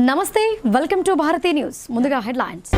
నమస్తే, welcome to Bharati news. ముందుగా headlines.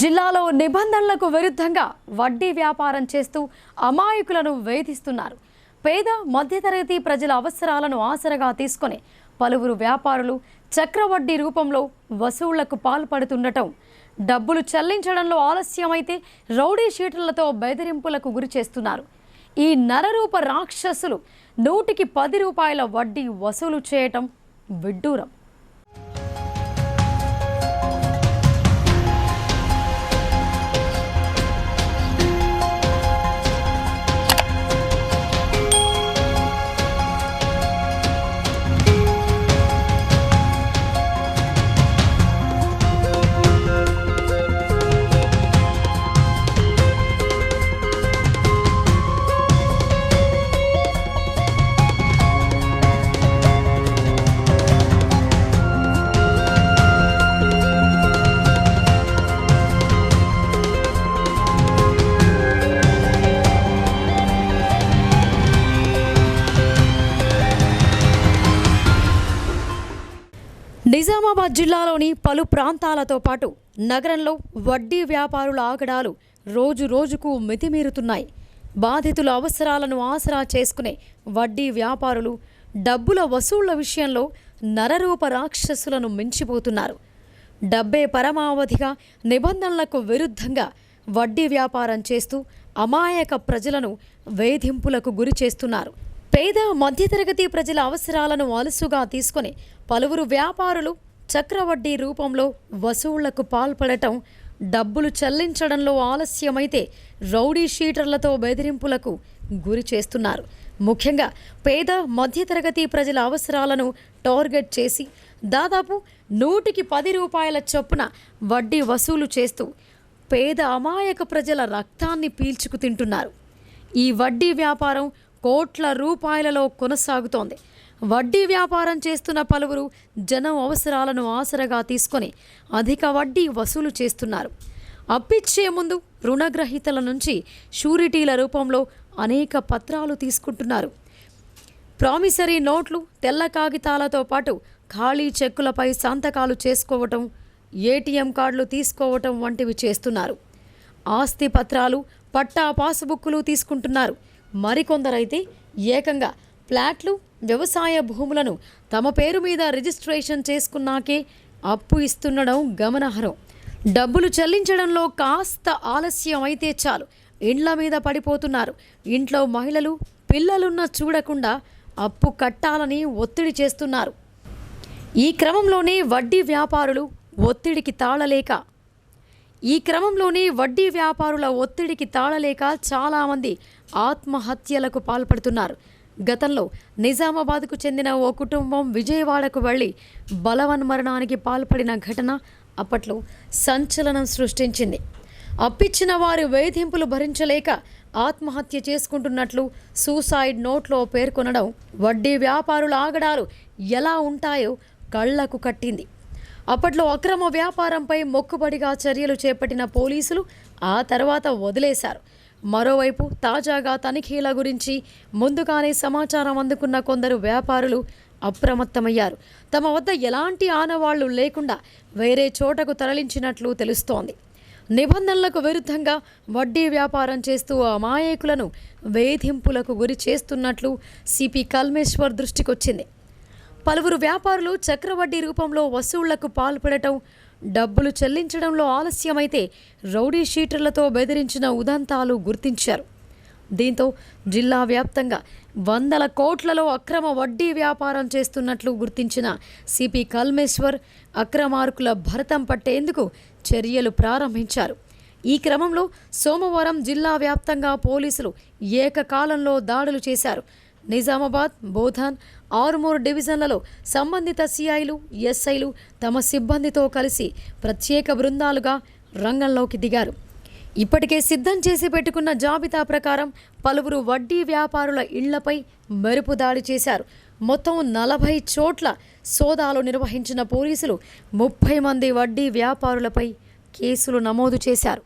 జిల్లాలో నిబంధనలకు విరుద్ధంగా వడ్డీ వ్యాపారం చేస్తూ అమాయకులను వేధిస్తున్నారు. పేద మధ్యతరగతి ప్రజల అవసరాలను ఆసరగా తీసుకొని పలువురు వ్యాపారులు చక్రవడ్డీ రూపంలో వసూళ్లకు పాల్పడుతుండటం, డబ్బులు చెల్లించడంలో ఆలస్యమైతే రౌడీ షీటర్లతో బెదిరింపులకు గురి చేస్తున్నారు. ఈ నరరూప రాక్షసులు 100కి 10 రూపాయల వడ్డీ వసూలు చేయటం విడ్డూరం. నిజామాబాద్ జిల్లాలోని పలు ప్రాంతాలతో పాటు నగరంలో వడ్డీ వ్యాపారుల ఆగడాలు రోజు రోజుకు మితిమీరుతున్నాయి. బాధితుల అవసరాలను ఆసరా చేసుకునే వడ్డీ వ్యాపారులు డబ్బుల వసూళ్ల విషయంలో నరరూప రాక్షసులను మించిపోతున్నారు. డబ్బే పరమావధిగా నిబంధనలకు విరుద్ధంగా వడ్డీ వ్యాపారం చేస్తూ అమాయక ప్రజలను వేధింపులకు గురి చేస్తున్నారు. పేద మధ్యతరగతి ప్రజల అవసరాలను అలుసుగా తీసుకుని పలువురు వ్యాపారులు చక్రవడ్డీ రూపంలో వసూళ్లకు పాల్పడటం, డబ్బులు చెల్లించడంలో ఆలస్యమైతే రౌడీ షీటర్లతో బెదిరింపులకు గురి చేస్తున్నారు. ముఖ్యంగా పేద మధ్యతరగతి ప్రజల అవసరాలను టార్గెట్ చేసి దాదాపు 100కి 10 రూపాయల చొప్పున వడ్డీ వసూలు చేస్తూ పేద అమాయక ప్రజల రక్తాన్ని పీల్చుకు తింటున్నారు. ఈ వడ్డీ వ్యాపారం కోట్ల రూపాయలలో కొనసాగుతోంది. వడ్డీ వ్యాపారం చేస్తున్న పలువురు జనం అవసరాలను ఆసరగా తీసుకొని అధిక వడ్డీ వసూలు చేస్తున్నారు. అప్పిచ్చే ముందు రుణగ్రహీతల నుంచి షూరిటీల రూపంలో అనేక పత్రాలు తీసుకుంటున్నారు. ప్రామిసరీ నోట్లు, తెల్ల కాగితాలతో పాటు ఖాళీ చెక్కులపై సంతకాలు చేసుకోవటం, ఏటీఎం కార్డులు తీసుకోవటం వంటివి చేస్తున్నారు. ఆస్తి పత్రాలు, పట్టా పాసుబుక్కులు తీసుకుంటున్నారు. మరికొందరైతే ఏకంగా ఫ్లాట్లు, వ్యవసాయ భూములను తమ పేరు మీద రిజిస్ట్రేషన్ చేసుకున్నాకే అప్పు ఇస్తుండడం గమనార్హం. డబ్బులు చెల్లించడంలో కాస్త ఆలస్యం అయితే చాలు ఇండ్ల మీద పడిపోతున్నారు. ఇంట్లో మహిళలు, పిల్లలున్న చూడకుండా అప్పు కట్టాలని ఒత్తిడి చేస్తున్నారు. ఈ క్రమంలోనే వడ్డీ వ్యాపారుల ఒత్తిడికి తాళలేక చాలామంది ఆత్మహత్యలకు పాల్పడుతున్నారు. గతంలో నిజామాబాద్కు చెందిన ఓ కుటుంబం విజయవాడకు వెళ్లి బలవన్మరణానికి పాల్పడిన ఘటన అప్పట్లో సంచలనం సృష్టించింది. అప్పిచ్చిన వారి వేధింపులు భరించలేక ఆత్మహత్య చేసుకుంటున్నట్లు సూసైడ్ నోట్లో పేర్కొనడం వడ్డీ వ్యాపారుల ఆగడాలు ఎలా ఉంటాయో కళ్లకు కట్టింది. అప్పట్లో అక్రమ వ్యాపారంపై మొక్కుబడిగా చర్యలు చేపట్టిన పోలీసులు ఆ తర్వాత వదిలేశారు. మరోవైపు తాజాగా తనిఖీల గురించి ముందుగానే సమాచారం అందుకున్న కొందరు వ్యాపారులు అప్రమత్తమయ్యారు. తమ వద్ద ఎలాంటి ఆనవాళ్లు లేకుండా వేరే చోటకు తరలించినట్లు తెలుస్తోంది. నిబంధనలకు విరుద్ధంగా వడ్డీ వ్యాపారం చేస్తూ అమాయకులను వేధింపులకు గురి చేస్తున్నట్లు సిపి కల్మేశ్వర్ దృష్టికొచ్చింది. పలువురు వ్యాపారులు చక్రవడ్డీ రూపంలో వసూళ్లకు పాల్పడటం, డబ్బులు చెల్లించడంలో ఆలస్యమైతే రౌడీ షీటర్లతో బెదిరించిన ఉదంతాలు గుర్తించారు. దీంతో జిల్లా వ్యాప్తంగా వందల కోట్లలో అక్రమ వడ్డీ వ్యాపారం చేస్తున్నట్లు గుర్తించిన సిపి కల్మేశ్వర్ అక్రమార్కుల భరతం పట్టేందుకు చర్యలు ప్రారంభించారు. ఈ క్రమంలో సోమవారం జిల్లా వ్యాప్తంగా పోలీసులు ఏకకాలంలో దాడులు చేశారు. నిజామాబాద్, బోధన్, ఆర్మూర్ డివిజన్లలో సంబంధిత సిఐలు, ఎస్ఐలు తమ సిబ్బందితో కలిసి ప్రత్యేక బృందాలుగా రంగంలోకి దిగారు. ఇప్పటికే సిద్ధం చేసి పెట్టుకున్న జాబితా ప్రకారం పలువురు వడ్డీ వ్యాపారుల ఇళ్లపై మెరుపు దాడి చేశారు. మొత్తం 40 చోట్ల సోదాలు నిర్వహించిన పోలీసులు 30 మంది వడ్డీ వ్యాపారులపై కేసులు నమోదు చేశారు.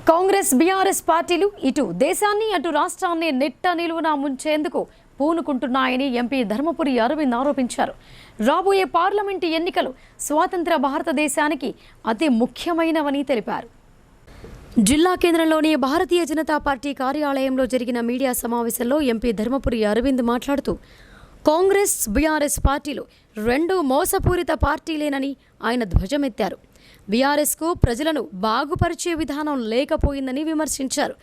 కాంగ్రెస్, బీఆర్ఎస్ పార్టీలు ఇటు దేశాన్ని అటు రాష్ట్రాన్ని నిట్ట నిలువున ముంచేందుకు పూనుకుంటున్నాయని ఎంపీ ధర్మపురి అరవింద్ ఆరోపించారు. రాబోయే పార్లమెంటు ఎన్నికలు స్వాతంత్ర భారతదేశానికి అతి ముఖ్యమైనవని తెలిపారు. జిల్లా కేంద్రంలోని భారతీయ జనతా పార్టీ కార్యాలయంలో జరిగిన మీడియా సమావేశంలో ఎంపీ ధర్మపురి అరవింద్ మాట్లాడుతూ కాంగ్రెస్, బీఆర్ఎస్ పార్టీలు రెండు మోసపూరిత పార్టీలేనని ఆయన ధ్వజమెత్తారు. బీఆర్ఎస్కు ప్రజలను బాగుపరిచే విధానం లేకపోయిందని విమర్శించారు.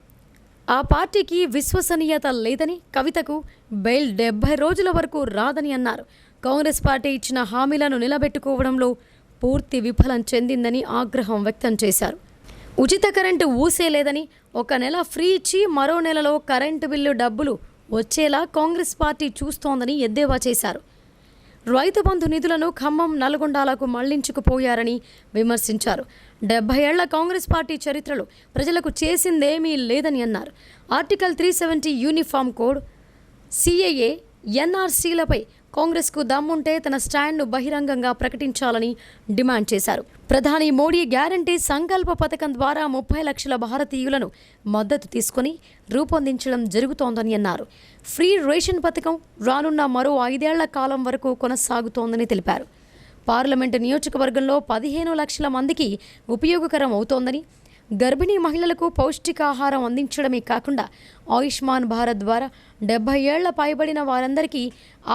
ఆ పార్టీకి విశ్వసనీయత లేదని, కవితకు బెయిల్ 70 రోజుల వరకు రాదని అన్నారు. కాంగ్రెస్ పార్టీ ఇచ్చిన హామీలను నిలబెట్టుకోవడంలో పూర్తి విఫలం చెందిందని ఆగ్రహం వ్యక్తం చేశారు. ఉచిత కరెంటు ఊసే లేదని, ఒక నెల ఫ్రీ ఇచ్చి మరో నెలలో కరెంటు బిల్లు డబ్బులు వచ్చేలా కాంగ్రెస్ పార్టీ చూస్తోందని ఎద్దేవా చేశారు. రైతు బంధు నిధులను ఖమ్మం, నల్గొండలకు మళ్లించుకుపోయారని విమర్శించారు. 70 ఏళ్ల కాంగ్రెస్ పార్టీ చరిత్రలో ప్రజలకు చేసిందేమీ లేదని అన్నారు. ఆర్టికల్ 370 యూనిఫామ్ కోడ్, సిఏఏ, ఎన్ఆర్సీలపై కాంగ్రెస్కు దమ్ముంటే తన స్టాండ్ను బహిరంగంగా ప్రకటించాలని డిమాండ్ చేశారు. ప్రధాని మోడీ గ్యారంటీ సంకల్ప పథకం ద్వారా 30 లక్షల భారతీయులను మద్దతు తీసుకుని రూపొందించడం జరుగుతోందని అన్నారు. ఫ్రీ రేషన్ పథకం రానున్న మరో 5 ఏళ్ల కాలం వరకు కొనసాగుతోందని తెలిపారు. పార్లమెంటు నియోజకవర్గంలో 15 లక్షల మందికి ఉపయోగకరం అవుతోందని, గర్భిణీ మహిళలకు పౌష్టికాహారం అందించడమే కాకుండా ఆయుష్మాన్ భారత్ ద్వారా 70 ఏళ్ల పైబడిన వారందరికీ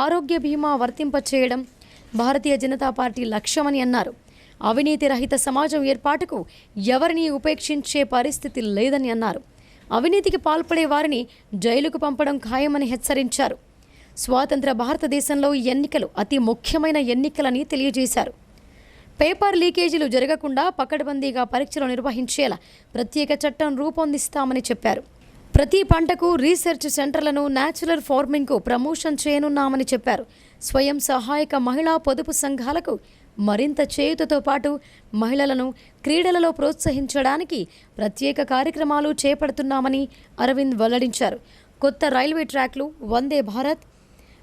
ఆరోగ్య బీమా వర్తింపచేయడం భారతీయ జనతా పార్టీ లక్ష్యమని అన్నారు. అవినీతి రహిత సమాజం ఏర్పాటుకు ఎవరినీ ఉపేక్షించే పరిస్థితి లేదని అన్నారు. అవినీతికి పాల్పడే వారిని జైలుకు పంపడం ఖాయమని హెచ్చరించారు. స్వాతంత్ర భారతదేశంలో ఎన్నికలు అతి ముఖ్యమైన ఎన్నికలని తెలియజేశారు. పేపర్ లీకేజీలు జరగకుండా పకడ్బందీగా పరీక్షలు నిర్వహించేలా ప్రత్యేక చట్టం రూపొందిస్తామని చెప్పారు. ప్రతి పంటకు రీసెర్చ్ సెంటర్లను, న్యాచురల్ ఫార్మింగ్కు ప్రమోషన్ చేయనున్నామని చెప్పారు. స్వయం సహాయక మహిళా పొదుపు సంఘాలకు మరింత చేయూతతో పాటు మహిళలను క్రీడలలో ప్రోత్సహించడానికి ప్రత్యేక కార్యక్రమాలు చేపడుతున్నామని అరవింద్ వెల్లడించారు. కొత్త రైల్వే ట్రాక్లు, వందే భారత్,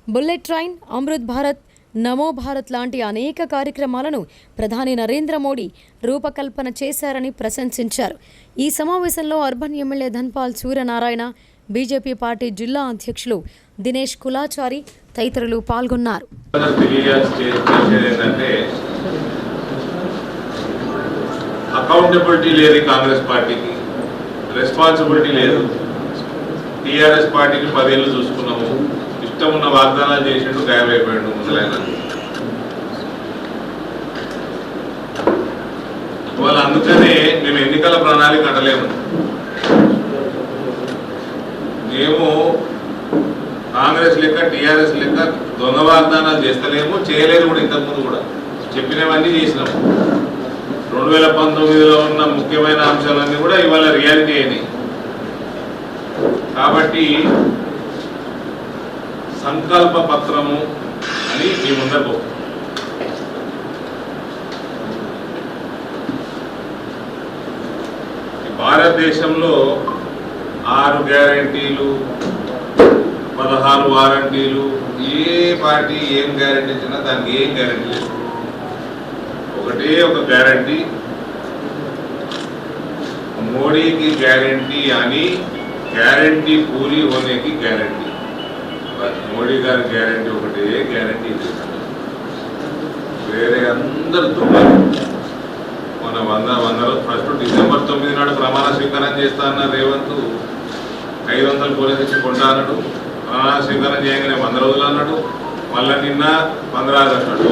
బుల్లెట్ ట్రైన్, అమృత్ భారత్, నమో భారత్ లాంటి అనేక కార్యక్రమాలను ప్రధాని నరేంద్ర మోడీ రూపకల్పన చేశారని ప్రశంసించారు. ఈ సమావేశంలో urban MLA Dhanpal Suryanarayana, BJP party జిల్లా అధ్యక్షులు దినేష్ కులాచారి తదితరులు పాల్గొన్నారు. అకౌంటబిలిటీ లేదు, కాంగ్రెస్ పార్టీకి రెస్పాన్సిబిలిటీ లేదు. టీఆర్ఎస్ పార్టీకి 10 ఏళ్ళు చూసుకున్నాము, ఇష్టం ఉన్న వాగ్దానాలు చేసిండు, గాయమైపోయాడు ముసలైన. వాళ్ళు అందుకనే మేము ఎన్నికల ప్రణాళిక అంటలేము. మేము కాంగ్రెస్ లెక్క టీఆర్ఎస్ లెక్క దొంగ వాగ్దానాలు చేస్తలేము, చేయలేదు కూడా. ఇంతకుముందు కూడా చెప్పినవన్నీ చేసినాము. 2019లో ఉన్న ముఖ్యమైన అంశాలన్నీ కూడా ఇవాళ రియాలిటీ అయినాయి. కాబట్టి సంకల్ప పత్రము అని మీ ముందరకు భారతదేశంలో 6 గ్యారంటీలు 16 వారంటీలు, ఏ పార్టీ ఏం గ్యారంటీ ఇచ్చినా దానికి ఏం గ్యారంటీ లేదు. ఒకటే ఒక గ్యారంటీ, మోడీ की गारंटी यानी गारंटी पूरी होने की गारंटी. మోడీ గారి గ్యారంటీ ఒకటే గ్యారంటీ, వేరే అందరు దొంగలు. మన 100 డిసెంబర్ 9 నాడు ప్రమాణ స్వీకారం చేస్తా అన్న రేవంత్ 500 పోలీసు ఇచ్చి కొంటా అన్నాడు. ప్రమాణ స్వీకారం చేయగానే 100 రోజులు అన్నాడు. మళ్ళీ నిన్న 15 అన్నాడు.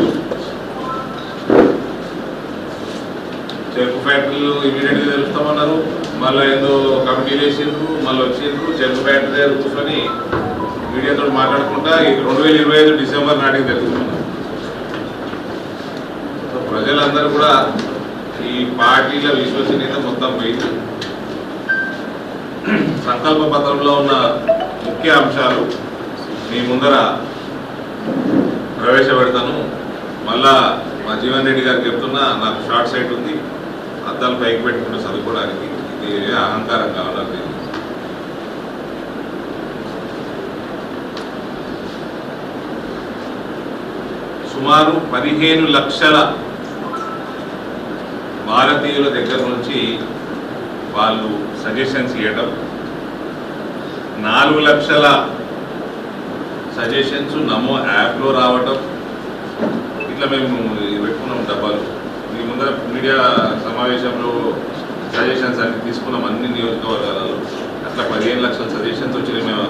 చెరుకు ఫ్యాక్టరీలు ఇమీడియట్గా తెలుస్తామన్నారు. మళ్ళీ ఏదో కమిటీలు వేసిండ్రు, మళ్ళీ వచ్చిండ్రు. చెరుకు ఫ్యాక్టరీ దగ్గర కూర్చొని మీడియాతో మాట్లాడుకుంటా 2025 డిసెంబర్ నాటికి తెలుస్తున్నారు. ప్రజలందరూ కూడా ఈ పార్టీల విశ్వసనీయత మొత్తం పోయింది. సంకల్ప పత్రంలో ఉన్న ముఖ్య అంశాలు మీ ముందర ప్రవేశపెడతాను. మళ్ళా మా జీవన్ రెడ్డి గారికి చెప్తున్నా, నాకు షార్ట్ సైట్ ఉంది, అద్దాలు పైకి పెట్టుకుంటూ చదువుకోవడానికి. ఇది అహంకారం కావాలి. సుమారు 15 లక్షల భారతీయుల దగ్గర నుంచి వాళ్ళు సజెషన్స్ ఇవ్వడం, 4 లక్షల సజెషన్స్ నమో యాప్లో రావటం. ఇట్లా మేము పెట్టుకున్నాం డబ్బాలు. మీ ముందర మీడియా సమావేశంలో సజెషన్స్ అన్ని తీసుకున్నాం, అన్ని నియోజకవర్గాలలో. అట్లా 15 లక్షల సజెషన్స్ వచ్చినాయి. మేము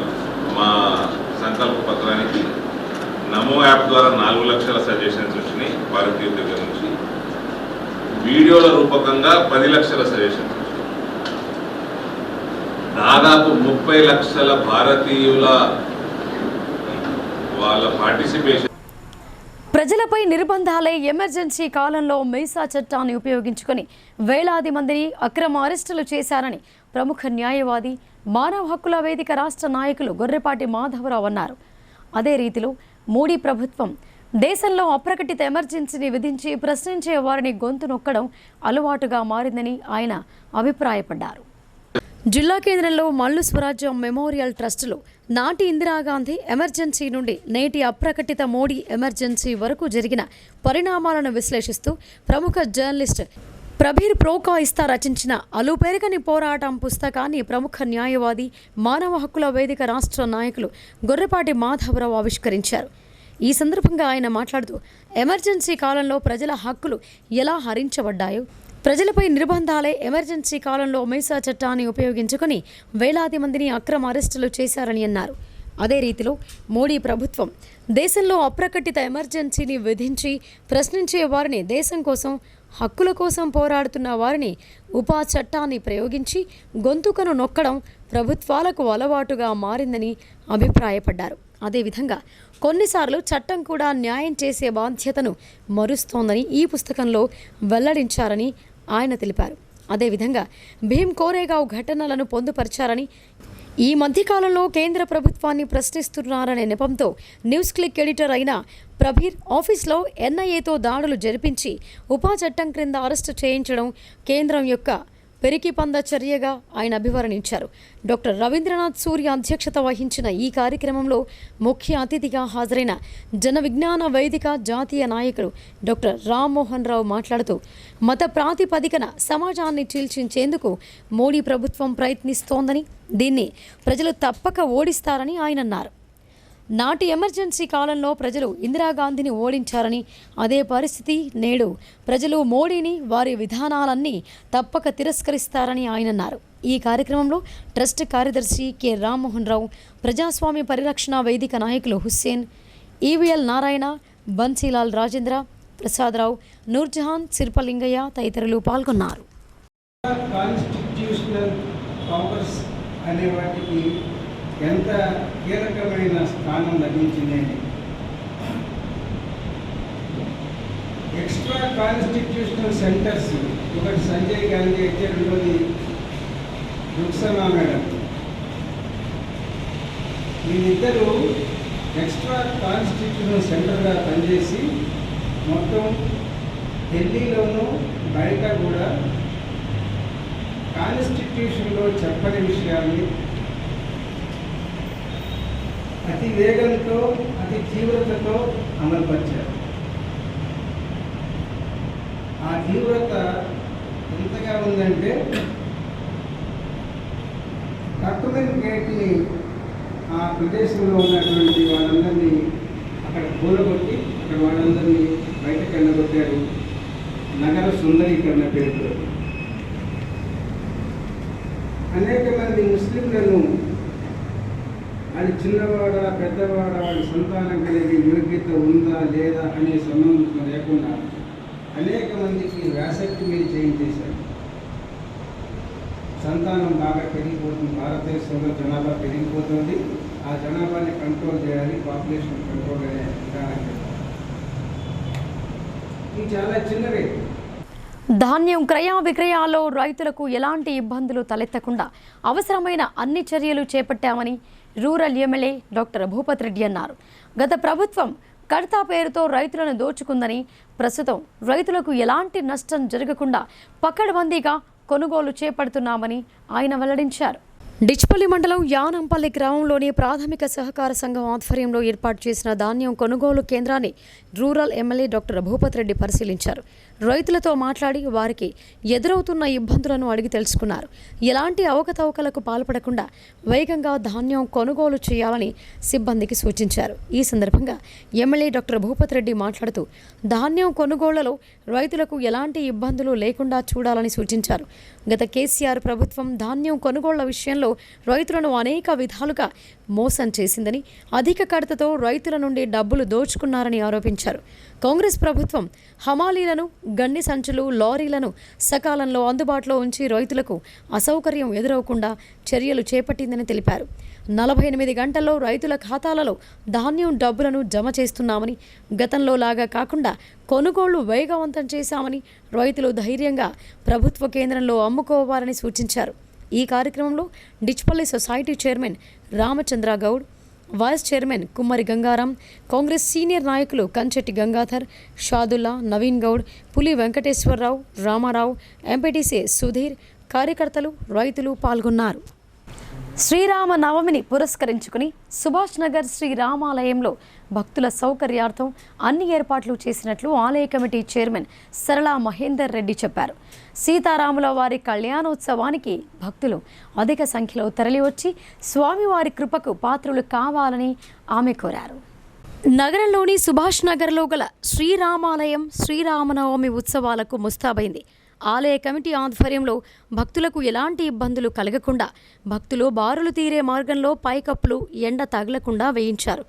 మా సంకల్ప పత్రానికి నమో యాప్ ద్వారా 4 లక్షల సజెషన్స్ వచ్చినాయి భారతీయుల దగ్గర నుంచి. వీడియోల రూపకంగా 10 లక్షల సజెషన్స్ వచ్చినాయి. దాదాపు 30 లక్షల భారతీయుల వాళ్ళ పార్టిసిపేషన్. ప్రజలపై నిర్బంధాలే ఎమర్జెన్సీ కాలంలో మీసా చట్టాన్ని ఉపయోగించుకొని వేలాది మందిని అక్రమ అరెస్టులు చేశారని ప్రముఖ న్యాయవాది, మానవ హక్కుల వేదిక రాష్ట్ర నాయకులు గొర్రెపాటి మాధవరావు అన్నారు. అదే రీతిలో మోడీ ప్రభుత్వం దేశంలో అప్రకటిత ఎమర్జెన్సీని విధించి ప్రశ్నించే వారిని గొంతు నొక్కడం అలవాటుగా మారిందని ఆయన అభిప్రాయపడ్డారు. జిల్లా కేంద్రంలో మల్లు స్వరాజ్యం మెమోరియల్ ట్రస్టులో నాటి ఇందిరాగాంధీ ఎమర్జెన్సీ నుండి నేటి అప్రకటిత మోడీ ఎమర్జెన్సీ వరకు జరిగిన పరిణామాలను విశ్లేషిస్తూ ప్రముఖ జర్నలిస్ట్ ప్రబీర్ ప్రోకాయిస్తా రచించిన అలుపెరగని పోరాటం పుస్తకాన్ని ప్రముఖ న్యాయవాది, మానవ హక్కుల వేదిక రాష్ట్ర నాయకులు గొర్రెపాటి మాధవరావు ఆవిష్కరించారు. ఈ సందర్భంగా ఆయన మాట్లాడుతూ ఎమర్జెన్సీ కాలంలో ప్రజల హక్కులు ఎలా హరించబడ్డాయో, ప్రజలపై నిర్బంధాలే ఎమర్జెన్సీ కాలంలో మీసా చట్టాన్ని ఉపయోగించుకొని వేలాది మందిని అక్రమ అరెస్టులు చేశారని అన్నారు. అదే రీతిలో మోడీ ప్రభుత్వం దేశంలో అప్రకటిత ఎమర్జెన్సీని విధించి ప్రశ్నించే వారిని, దేశం కోసం హక్కుల కోసం పోరాడుతున్న వారిని ఉపా చట్టాన్ని ప్రయోగించి గొంతుకను నొక్కడం ప్రభుత్వాలకు అలవాటుగా మారిందని అభిప్రాయపడ్డారు. అదేవిధంగా కొన్నిసార్లు చట్టం కూడా న్యాయం చేసే బాధ్యతను మరుస్తోందని ఈ పుస్తకంలో వెల్లడించారని ఆయన తెలిపారు. అదేవిధంగా భీమ్ కోరేగావ్ ఘటనలను పొందుపరిచారని, ఈ మధ్యకాలంలో కేంద్ర ప్రభుత్వాన్ని ప్రశ్నిస్తున్నారనే నెపంతో న్యూస్ క్లిక్ ఎడిటర్ అయిన ప్రబీర్ ఆఫీస్లో ఎన్ఐఏతో దాడులు జరిపించి ఉపా చట్టం క్రింద అరెస్టు చేయించడం కేంద్రం యొక్క పెరికిపంద చర్యగా ఆయన అభివర్ణించారు. డాక్టర్ రవీంద్రనాథ్ సూర్య అధ్యక్షత వహించిన ఈ కార్యక్రమంలో ముఖ్య అతిథిగా హాజరైన జన విజ్ఞాన వేదిక జాతీయ నాయకులు డాక్టర్ రామ్మోహన్ రావు మాట్లాడుతూ మత ప్రాతిపదికన సమాజాన్ని చీల్చించేందుకు మోడీ ప్రభుత్వం ప్రయత్నిస్తోందని, దీన్ని ప్రజలు తప్పక ఓడిస్తారని ఆయన అన్నారు. నాటి ఎమర్జెన్సీ కాలంలో ప్రజలు ఇందిరాగాంధీని ఓడించారని, అదే పరిస్థితి నేడు ప్రజలు మోడీని, వారి విధానాలన్నీ తప్పక తిరస్కరిస్తారని ఆయన అన్నారు. ఈ కార్యక్రమంలో ట్రస్ట్ కార్యదర్శి కె రామ్మోహన్ రావు, ప్రజాస్వామ్య పరిరక్షణ వేదిక నాయకులు హుస్సేన్, ఈవీఎల్ నారాయణ, బన్సీలాల్ రాజేంద్ర, ప్రసాదరావు, నూర్జహాన్, సిర్పలింగయ్య తదితరులు పాల్గొన్నారు. కాన్స్టిట్యూషనల్ పవర్స్ అనే వాటికి ఎంత కీలకమైన స్థానం లభించిందండి. ఎక్స్ట్రా కాన్స్టిట్యూషనల్ సెంటర్స్, ఒకటి సంజయ్ గాంధీ అయితే, రెండోది రుక్సనా మేడం. వీళ్ళిద్దరూ ఎక్స్ట్రా కాన్స్టిట్యూషనల్ సెంటర్గా పనిచేసి మొత్తం ఢిల్లీలోనూ బయట కూడా కాన్స్టిట్యూషన్లో చెప్పని విషయాన్ని అతి వేగంతో, అతి తీవ్రతతో అమలుపరిచారు. ఆ తీవ్రత ఎంతగా ఉందంటే, కట్టుమెన్ గేట్ని, ఆ ప్రదేశంలో ఉన్నటువంటి వాళ్ళందరినీ అక్కడ కూలగొట్టి అక్కడ వాళ్ళందరినీ బయటకు వెళ్ళగొట్టారు. నగర సుందరీకరణ పేరుతో అనేక మంది ముస్లింలను, అది చిన్నవాడ పెద్దవాడ, వాడి సంతానం కలిగి యోగ్యత ఉందా లేదా అనే సంబంధం లేకుండా అనేక మందికి వ్యాసక్తి మీరు చేయించేశారు. సంతానం బాగా పెరిగిపోతుంది, భారతదేశంలో జనాభా పెరిగిపోతుంది. ఆ జనాభాని కంట్రోల్ చేయాలి, పాపులేషన్ కంట్రోల్ అనే విధానం. ఇది చాలా చిన్నవే. ధాన్యం క్రయ విక్రయాల్లో రైతులకు ఎలాంటి ఇబ్బందులు తలెత్తకుండా అవసరమైన అన్ని చర్యలు చేపట్టామని rural MLA doctor Bhupath Reddy అన్నారు. గత ప్రభుత్వం కడతా పేరుతో రైతులను దోచుకుందని, ప్రస్తుతం రైతులకు ఎలాంటి నష్టం జరగకుండా పకడ్బందీగా కొనుగోలు చేపడుతున్నామని ఆయన వెల్లడించారు. డిచ్పల్లి మండలం యానంపల్లి గ్రామంలోని ప్రాథమిక సహకార సంఘం ఆధ్వర్యంలో ఏర్పాటు చేసిన ధాన్యం కొనుగోలు కేంద్రాన్ని rural MLA doctor Bhupath Reddy పరిశీలించారు. రైతులతో మాట్లాడి వారికి ఎదురవుతున్న ఇబ్బందులను అడిగి తెలుసుకున్నారు. ఎలాంటి అవకతవకలకు పాల్పడకుండా వేగంగా ధాన్యం కొనుగోలు చేయాలని సిబ్బందికి సూచించారు. ఈ సందర్భంగా ఎమ్మెల్యే డాక్టర్ భూపత్ రెడ్డి మాట్లాడుతూ ధాన్యం కొనుగోళ్లలో రైతులకు ఎలాంటి ఇబ్బందులు లేకుండా చూడాలని సూచించారు. గత కేసీఆర్ ప్రభుత్వం ధాన్యం కొనుగోళ్ల విషయంలో రైతులను అనేక విధాలుగా మోసం చేసిందని, అధిక కడతతో రైతుల నుండి డబ్బులు దోచుకున్నారని ఆరోపించారు. కాంగ్రెస్ ప్రభుత్వం హమాలీలను, గన్ని సంచులు, లారీలను సకాలంలో అందుబాటులో ఉంచి రైతులకు అసౌకర్యం ఎదురవకుండా చర్యలు చేపట్టిందని తెలిపారు. 48 గంటల్లో రైతుల ఖాతాలలో ధాన్యం డబ్బులను జమ చేస్తున్నామని, గతంలో లాగా కాకుండా కొనుగోళ్లు వేగవంతం చేశామని, రైతులు ధైర్యంగా ప్రభుత్వ కేంద్రంలో అమ్ముకోవాలని సూచించారు. ఈ కార్యక్రమంలో Dichpally society chairman Ramachandra Goud, vice chairman Kummari Gangaram, Congress senior నాయకులు కంచెట్టి గంగాధర్, షాదుల్లా, నవీన్ గౌడ్, పులి వెంకటేశ్వరరావు, రామారావు, ఎంపీటీసీ సుధీర్, కార్యకర్తలు, రైతులు పాల్గొన్నారు. శ్రీరామ నవమిని పురస్కరించుకుని సుభాష్ నగర్ శ్రీరామాలయంలో భక్తుల సౌకర్యార్థం అన్ని ఏర్పాట్లు చేసినట్లు ఆలయ కమిటీ చైర్మన్ సరళా మహేందర్ రెడ్డి చెప్పారు. సీతారాముల వారి కళ్యాణోత్సవానికి భక్తులు అధిక సంఖ్యలో తరలివచ్చి స్వామివారి కృపకు పాత్రులు కావాలని ఆమె కోరారు. నగరంలోని సుభాష్ నగర్లో గల శ్రీరామాలయం శ్రీరామనవమి ఉత్సవాలకు ముస్తాబైంది. ఆలయ కమిటీ ఆధ్వర్యంలో భక్తులకు ఎలాంటి ఇబ్బందులు కలగకుండా భక్తులు బారులు తీరే మార్గంలో పైకప్పులు ఎండ తగలకుండా వేయించారు.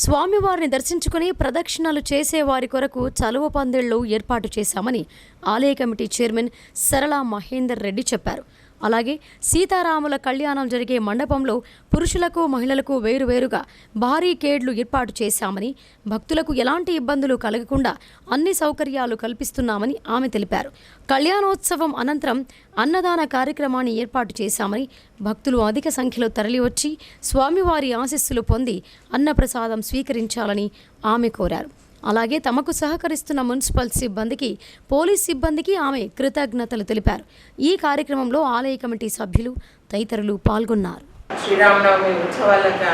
స్వామివారిని దర్శించుకుని ప్రదక్షిణలు చేసేవారి కొరకు చలువ పందిళ్లు ఏర్పాటు చేశామని ఆలయ కమిటీ చైర్మన్ సరళా మహేందర్ రెడ్డి చెప్పారు. అలాగే సీతారాముల కళ్యాణం జరిగే మండపంలో పురుషులకు, మహిళలకు వేరువేరుగా భారీ కేడ్లు ఏర్పాటు చేశామని, భక్తులకు ఎలాంటి ఇబ్బందులు కలగకుండా అన్ని సౌకర్యాలు కల్పిస్తున్నామని ఆమె తెలిపారు. కళ్యాణోత్సవం అనంతరం అన్నదాన కార్యక్రమాన్ని ఏర్పాటు చేశామని, భక్తులు అధిక సంఖ్యలో తరలివచ్చి స్వామివారి ఆశీస్సులు పొంది అన్నప్రసాదం స్వీకరించాలని ఆమె కోరారు. అలాగే తమకు సహకరిస్తున్న మున్సిపల్ సిబ్బందికి, పోలీస్ సిబ్బందికి ఆమె కృతజ్ఞతలు తెలిపారు. ఈ కార్యక్రమంలో ఆలయ కమిటీ సభ్యులు తదితరులు పాల్గొన్నారు. శ్రీరామనవమి ఉత్సవాలకు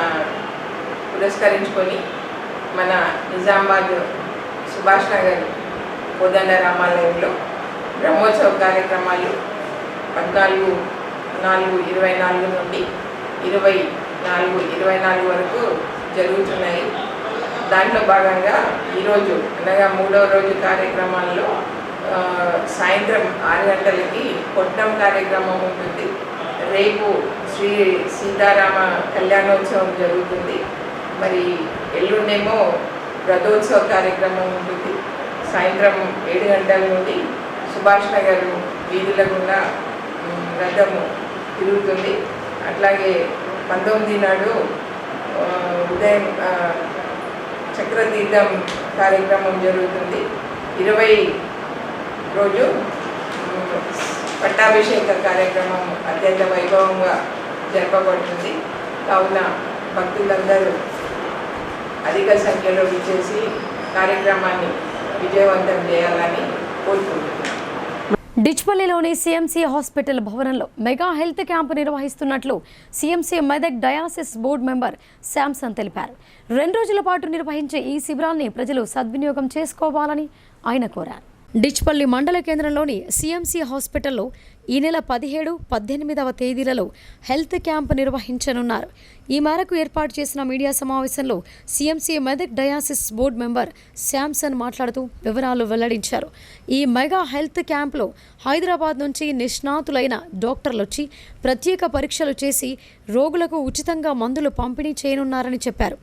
పురస్కరించుకొని మన నిజామాబాద్ సుభాష్ నగర్ కోదండ రామాలయంలో బ్రహ్మోత్సవ కార్యక్రమాలు 14/4/24 నుండి 24/24 వరకు జరుగుతున్నాయి. దాంట్లో భాగంగా ఈరోజు అనగా 3వ రోజు కార్యక్రమాల్లో సాయంత్రం 6 గంటలకి కొట్టం కార్యక్రమం ఉంటుంది. రేపు శ్రీ సీతారామ కళ్యాణోత్సవం జరుగుతుంది. మరి ఎల్లుండేమో రథోత్సవ కార్యక్రమం ఉంటుంది. సాయంత్రం 7 గంటల నుండి సుభాష్ నగర్ వీధుల గుండా రథము తిరుగుతుంది. అట్లాగే 19 నాడు ఉదయం చక్రతీర్థం కార్యక్రమం జరుగుతుంది. 20 రోజు పట్టాభిషేక కార్యక్రమం అత్యంత వైభవంగా జరపబడుతుంది. కావున భక్తులందరూ అధిక సంఖ్యలో విచ్చేసి కార్యక్రమాన్ని విజయవంతం చేయాలని కోరుకుంటున్నాను. డిచ్పల్లిలోని సిఎంసి హాస్పిటల్ భవనంలో మెగా హెల్త్ క్యాంపు నిర్వహిస్తున్నట్లు CMC Medak diocese board member Samson తెలిపారు. 2 రోజుల పాటు నిర్వహించే ఈ శిబిరాన్ని ప్రజలు సద్వినియోగం చేసుకోవాలని ఆయన కోరారు. డిచ్పల్లి మండల కేంద్రంలోని సిఎంసి హాస్పిటల్లో ఈ నెల 17, 18వ తేదీలలో హెల్త్ క్యాంప్ నిర్వహించనున్నారు. ఈ మేరకు ఏర్పాటు చేసిన మీడియా సమావేశంలో CMC Medak diocese board member Samson మాట్లాడుతూ వివరాలు వెల్లడించారు. ఈ మెగా హెల్త్ క్యాంప్లో హైదరాబాద్ నుంచి నిష్ణాతులైన డాక్టర్లు వచ్చి ప్రత్యేక పరీక్షలు చేసి రోగులకు ఉచితంగా మందులు పంపిణీ చేయనున్నారని చెప్పారు.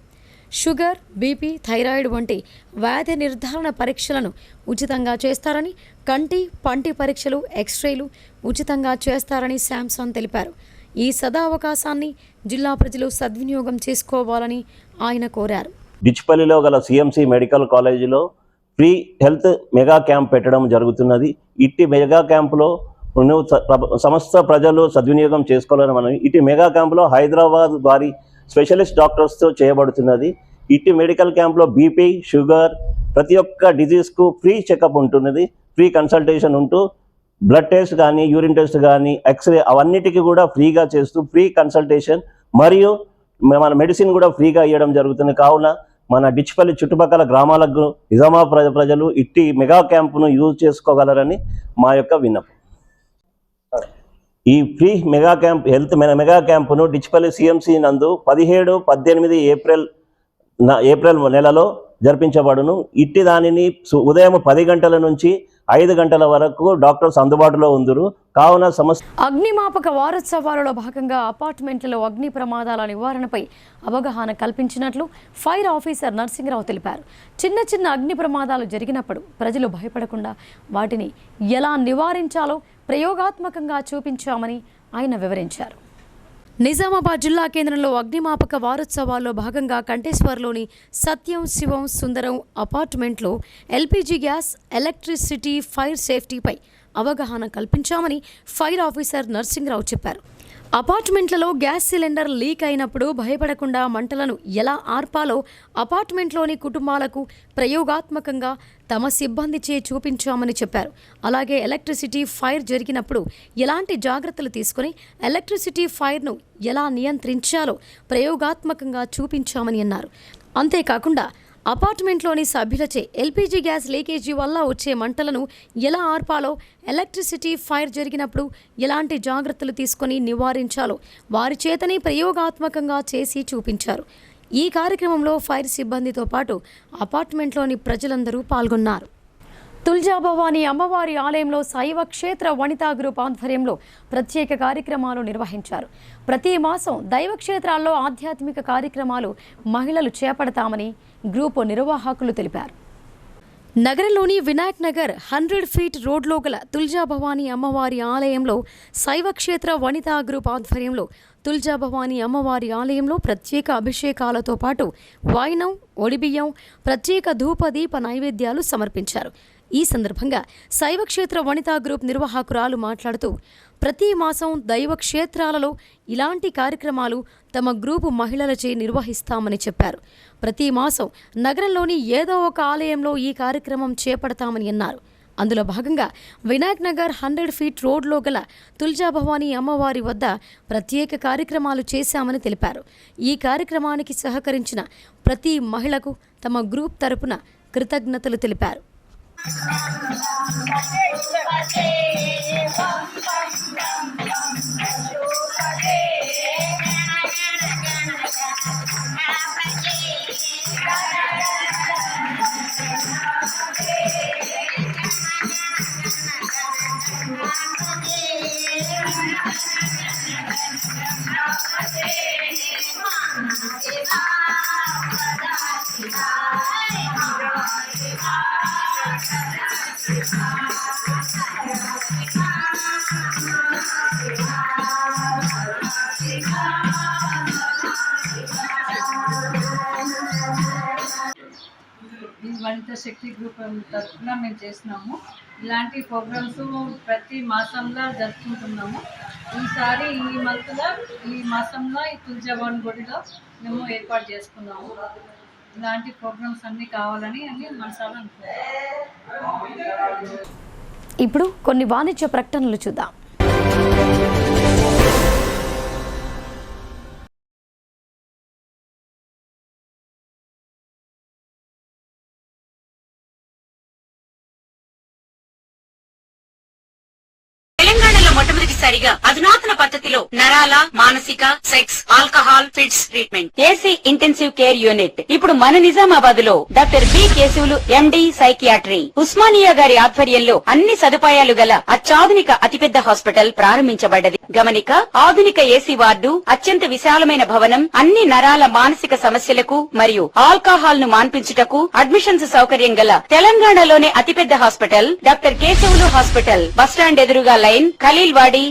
షుగర్, బీపీ, థైరాయిడ్ వంటి వ్యాధి నిర్ధారణ పరీక్షలను ఉచితంగా చేస్తారని, కంటి, పంటి పరీక్షలు, ఎక్స్రేలు ఉచితంగా చేస్తారని శాంసన్ తెలిపారు. ఈ సదావకాశాన్ని జిల్లా ప్రజలు సద్వినియోగం చేసుకోవాలని ఆయన కోరారు. డిచ్పల్లిలో గల సిఎంసి మెడికల్ కాలేజీలో ఫ్రీ హెల్త్ మెగా క్యాంప్ పెట్టడం జరుగుతున్నది. ఇట్టి మెగా క్యాంపులో సమస్త ప్రజలు సద్వినియోగం చేసుకోవాలని మనం ఇటు మెగా క్యాంపులో హైదరాబాద్ వారి స్పెషలిస్ట్ డాక్టర్స్తో చేయబడుతున్నది. ఇటు మెడికల్ క్యాంప్లో బీపీ, షుగర్, ప్రతి ఒక్క డిజీజ్కు ఫ్రీ చెకప్ ఉంటున్నది. ఫ్రీ కన్సల్టేషన్ ఉంటూ బ్లడ్ టెస్ట్ కానీ, యూరిన్ టెస్ట్ కానీ, ఎక్స్రే అవన్నిటికీ కూడా ఫ్రీగా చేస్తూ ఫ్రీ కన్సల్టేషన్ మరియు మన మెడిసిన్ కూడా ఫ్రీగా ఇవ్వడం జరుగుతుంది. కావున మన డిచ్పల్లి చుట్టుపక్కల గ్రామాలకు నిజామాబాద్ ప్రజలు ఇట్టి మెగా క్యాంపును యూజ్ చేసుకోగలరని మా యొక్క విన్నపం. ఈ free mega camp health mega క్యాంపును డిచ్పల్లి సిఎంసి నందు 17, 18 ఏప్రిల్ నెలలో జరిపించబడును. ఇట్టి దానిని ఉదయం 10 గంటల నుంచి 5 గంటల వరకు డాక్టర్స్ అందుబాటులో ఉందరు. కావున అగ్నిమాపక వారోత్సవాలలో భాగంగా అపార్ట్మెంట్లలో అగ్ని ప్రమాదాల నివారణపై అవగాహన కల్పించినట్లు ఫైర్ ఆఫీసర్ నర్సింగరావు తెలిపారు. చిన్న చిన్న అగ్ని ప్రమాదాలు జరిగినప్పుడు ప్రజలు భయపడకుండా వాటిని ఎలా నివారించాలో ప్రయోగాత్మకంగా చూపించామని ఆయన వివరించారు. నిజామాబాద్ జిల్లా కేంద్రంలో అగ్నిమాపక వారోత్సవాల్లో భాగంగా కంటేశ్వర్లోని సత్యం, శివం, సుందరం అపార్ట్మెంట్లో ఎల్పీజీ గ్యాస్, ఎలక్ట్రిసిటీ, ఫైర్ సేఫ్టీపై అవగాహన కల్పించామని ఫైర్ ఆఫీసర్ నర్సింగరావు చెప్పారు. అపార్ట్మెంట్లలో గ్యాస్ సిలిండర్ లీక్ అయినప్పుడు భయపడకుండా మంటలను ఎలా ఆర్పాలో అపార్ట్మెంట్లోని కుటుంబాలకు ప్రయోగాత్మకంగా తమ సిబ్బందిచే చూపించామని చెప్పారు. అలాగే ఎలక్ట్రిసిటీ ఫైర్ జరిగినప్పుడు ఎలాంటి జాగ్రత్తలు తీసుకుని ఎలక్ట్రిసిటీ ఫైర్ను ఎలా నియంత్రించాలో ప్రయోగాత్మకంగా చూపించామని అన్నారు. అంతేకాకుండా అపార్ట్మెంట్లోని సభ్యులచే ఎల్పీజీ గ్యాస్ లీకేజీ వల్ల వచ్చే మంటలను ఎలా ఆర్పాలో, ఎలక్ట్రిసిటీ ఫైర్ జరిగినప్పుడు ఎలాంటి జాగ్రత్తలు తీసుకొని నివారించాలో వారి చేతనే ప్రయోగాత్మకంగా చేసి చూపించారు. ఈ కార్యక్రమంలో ఫైర్ సిబ్బందితో పాటు అపార్ట్మెంట్లోని ప్రజలందరూ పాల్గొన్నారు. తుల్జాభవాని అమ్మవారి ఆలయంలో శైవ క్షేత్ర వనితా గ్రూప్ ఆధ్వర్యంలో ప్రత్యేక కార్యక్రమాలు నిర్వహించారు. ప్రతి మాసం దైవక్షేత్రాల్లో ఆధ్యాత్మిక కార్యక్రమాలు మహిళలు చేపడతామని గ్రూపు నిర్వాహకులు తెలిపారు. నగరంలోని వినాయక్ నగర్ 100 ఫీట్ రోడ్లో గల తుల్జాభవాని అమ్మవారి ఆలయంలో శైవక్షేత్ర వనితా గ్రూప్ ఆధ్వర్యంలో తుల్జాభవాని అమ్మవారి ఆలయంలో ప్రత్యేక అభిషేకాలతో పాటు వాయినం, ఒడిబియ్యం, ప్రత్యేక ధూపదీప నైవేద్యాలు సమర్పించారు. ఈ సందర్భంగా శైవక్షేత్ర వనితా గ్రూప్ నిర్వాహకురాలు మాట్లాడుతూ ప్రతి మాసం దైవ క్షేత్రాలలో ఇలాంటి కార్యక్రమాలు తమ గ్రూపు మహిళలచే నిర్వహిస్తామని చెప్పారు. ప్రతి మాసం నగరంలోని ఏదో ఒక ఆలయంలో ఈ కార్యక్రమం చేపడతామని అన్నారు. అందులో భాగంగా వినాయక్ నగర్ 100 ఫీట్ రోడ్లో గల తుల్జాభవానీ అమ్మవారి వద్ద ప్రత్యేక కార్యక్రమాలు చేశామని తెలిపారు. ఈ కార్యక్రమానికి సహకరించిన ప్రతి మహిళకు తమ గ్రూప్ తరపున కృతజ్ఞతలు తెలిపారు. వనిత శక్తి గ్రూప్ తరఫున మేము చేస్తున్నాము. ఇలాంటి ప్రోగ్రామ్స్ ప్రతి మాసంలో జరుపుకుంటున్నాము. ఈసారి ఈ మాసంలో ఈ తుల్జాభవానీ గుడిలో మేము ఏర్పాటు చేసుకున్నాము. ఇలాంటి ప్రోగ్రామ్స్ అన్నీ కావాలని మనసారా అనుకుంటున్నాము. ఇప్పుడు కొన్ని వాణిజ్య ప్రకటనలు చూద్దాం. మొట్టమొదటిసారిగా అధునాతన పద్ధతిలో నరాల, మానసిక, sex, alcohol, fits treatment, AC intensive care unit ఇప్పుడు మన నిజామాబాద్ లో doctor B Keshavulu MD psychiatry, Osmania గారి ఆధ్వర్యంలో అన్ని సదుపాయాలు గల అత్యాధునిక అతిపెద్ద హాస్పిటల్ ప్రారంభించబడ్డది. గమనిక, ఆధునిక ఏసీ వార్డు, అత్యంత విశాలమైన భవనం, అన్ని నరాల మానసిక సమస్యలకు మరియు ఆల్కహాల్ ను మాన్పించుటకు అడ్మిషన్స్ సౌకర్యం గల తెలంగాణలోనే అతిపెద్ద hospital doctor Keshavulu hospital, bus stand ఎదురుగా లైన్, ఖలీల్వాడి.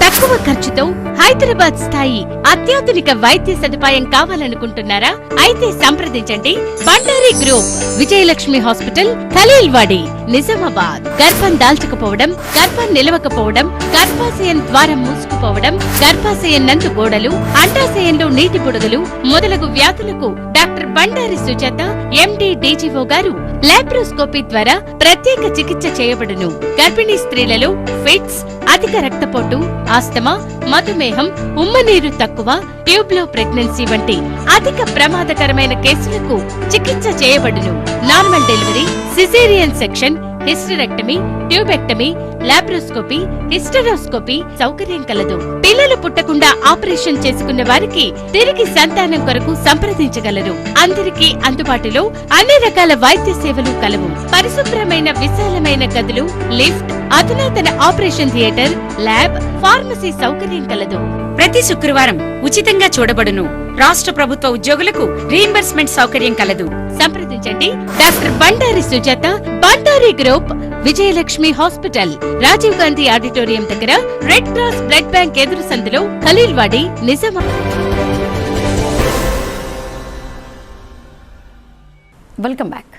తక్కువ ఖర్చుతో హైదరాబాద్ స్థాయి అత్యాధునిక వైద్య సదుపాయం కావాలనుకుంటున్నారా? అయితే సంప్రదించండి బండారి గ్రూప్, విజయలక్ష్మి హాస్పిటల్, ఖలీల్వాడి, నిజామాబాద్. గర్భం దాల్చకపోవడం, గర్భం నిలవకపోవడం, గర్భాశయం ద్వారం మూసుకుపోవడం, గర్భాశయం నందు గోడలు, అండాశయంలో నీటి బుడగలు మొదలగు వ్యాధులకు డాక్టర్ బండారి సుజాత ఎండి డీజీఓ గారు లాప్రోస్కోపీ ద్వారా ప్రత్యేక చికిత్స చేయబడును. గర్భిణీ స్త్రీలలో ఫిట్స్, అధిక రక్తపోటు, ఆస్తమా, మధుమేహం, ఉమ్మనీరు తక్కువ, ట్యూబ్లో ప్రెగ్నెన్సీ వంటి అధిక ప్రమాదకరమైన కేసులకు చికిత్స చేయబడును. Normal delivery, caesarean section, hysterectomy, tubectomy, laparoscopy, hysteroscopy సౌకర్యం కలదు. పిల్లలు పుట్టకుండా ఆపరేషన్ చేసుకున్న వారికి తిరిగి సంతానం కొరకు సంప్రదించగలరు. అందరికీ అందుబాటులో అన్ని రకాల వైద్య సేవలు కలవు. పరిశుభ్రమైన విశాలమైన గదులు, లిఫ్ట్, అధునాతన ఆపరేషన్ థియేటర్, ల్యాబ్, ఫార్మసీ సౌకర్యం కలదు. ప్రతి శుక్రవారం ఉచితంగా చూడబడును. రాష్ట్ర ప్రభుత్వ ఉద్యోగులకు రీయింబర్స్మెంట్ సౌకర్యం కలదు. సంప్రదించండి doctor Bandari Sujatha, Bandari group, Vijayalakshmi hospital, Rajiv Gandhi auditorium దగ్గర, రెడ్ క్రాస్ బ్లడ్ బ్యాంక్ ఎదురు సందులో, ఖలీల్వాడి, నిజామాబాద్. Welcome back.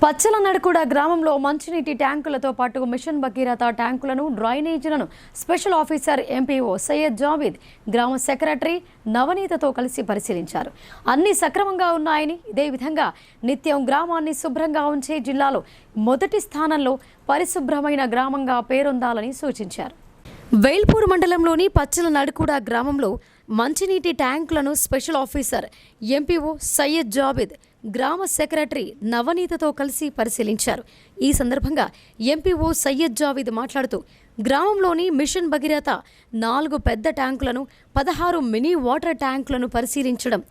పచ్చల నడుకుడ గ్రామంలో మంచినీటి ట్యాంకులతో పాటు మిషన్ భగీరథ ట్యాంకులను, డ్రైనేజీలను special officer MPO Syed Javed, గ్రామ సెక్రటరీ నవనీతతో కలిసి పరిశీలించారు. అన్ని సక్రమంగా ఉన్నాయని, ఇదే విధంగా నిత్యం గ్రామాన్ని శుభ్రంగా ఉంచే జిల్లాలో మొదటి స్థానంలో పరిశుభ్రమైన గ్రామంగా పేరొందాలని సూచించారు. వేల్పూర్ మండలంలోని పచ్చల నడుకుడ గ్రామంలో మంచినీటి ట్యాంకులను special officer MPO Syed Javed, గ్రామ సెక్రటరీ నవనీతతో కలిసి పరిశీలించారు. ఈ సందర్భంగా ఎంపీఓ సయ్యద్ జావేద్ మాట్లాడుతూ గ్రామంలోని మిషన్ భగీరథ 4 పెద్ద ట్యాంకులను, 16 మినీ వాటర్ ట్యాంకులను పరిశీలించడం